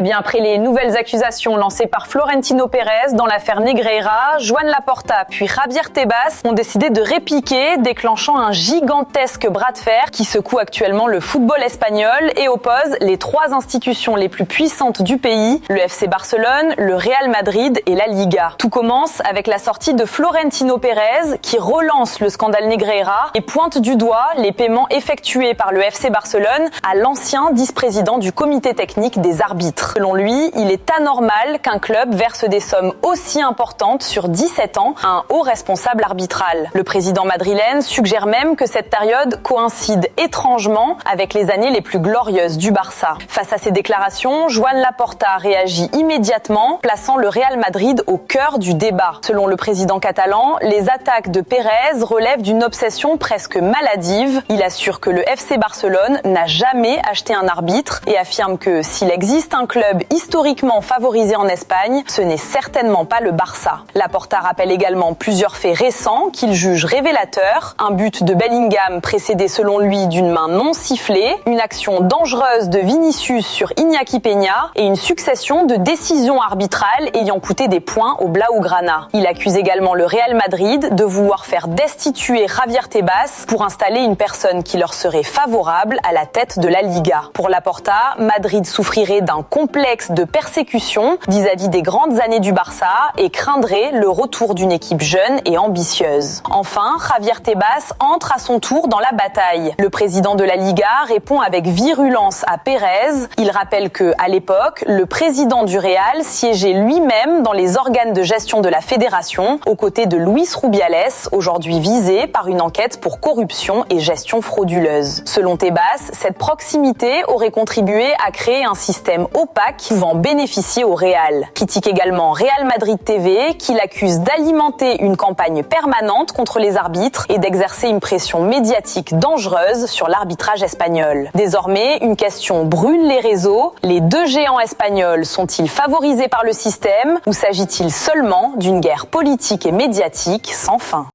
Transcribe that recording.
bien, après les nouvelles accusations lancées par Florentino Pérez dans l'affaire Negreira, Joan Laporta puis Javier Tebas ont décidé de répliquer, déclenchant un gigantesque bras de fer qui secoue actuellement le football espagnol et oppose les trois institutions les plus puissantes du pays, le FC Barcelone, le Real Madrid et la Liga. Tout commence avec la sortie de Florentino Pérez qui relance le scandale Negreira et pointe du doigt les paiements effectués par le FC Barcelone à l'ancien vice-président du comité technique des arbitres. Selon lui, il est anormal qu'un club verse des sommes aussi importantes sur 17 ans à un haut responsable arbitral. Le président madrilène suggère même que cette période coïncide étrangement avec les années les plus glorieuses du Barça. Face à ces déclarations, Joan Laporta réagit immédiatement, plaçant le Real Madrid au cœur du débat. Selon le président catalan, les attaques de Pérez relèvent d'une obsession presque maladive. Il assure que le FC Barcelone n'a jamais acheté un arbitre et affirme que s'il existe un club historiquement favorisé en Espagne, ce n'est certainement pas le Barça. Laporta rappelle également plusieurs faits récents qu'il juge révélateurs. Un but de Bellingham précédé selon lui d'une main non sifflée, une action dangereuse de Vinicius sur Iñaki Peña et une succession de décisions arbitrales ayant coûté des points au Blaugrana. Il accuse également le Real Madrid de vouloir faire destituer Javier Tebas pour installer une personne qui leur serait favorable à la tête de la Liga. Pour Laporta, Madrid souffrirait d'un complexe de persécution vis-à-vis des grandes années du Barça et craindrait le retour d'une équipe jeune et ambitieuse. Enfin, Javier Tebas entre à son tour dans la bataille. Le président de la Liga répond avec virulence à Pérez. Il rappelle que, à l'époque, le président du Real siégeait lui-même dans les organes de gestion de la fédération, aux côtés de Luis Rubiales, aujourd'hui visé par une enquête pour corruption et gestion frauduleuse. Selon Tebas, cette proximité aurait contribué à créer un système opaque pouvant bénéficier au Real. Critique également Real Madrid TV, qui l'accuse d'alimenter une campagne permanente contre les arbitres et d'exercer une pression médiatique dangereuse sur l'arbitrage espagnol. Désormais, une question brûle les réseaux. Les deux géants espagnols sont-ils favorisés par le système ou s'agit-il seulement d'une guerre politique et médiatique sans fin ?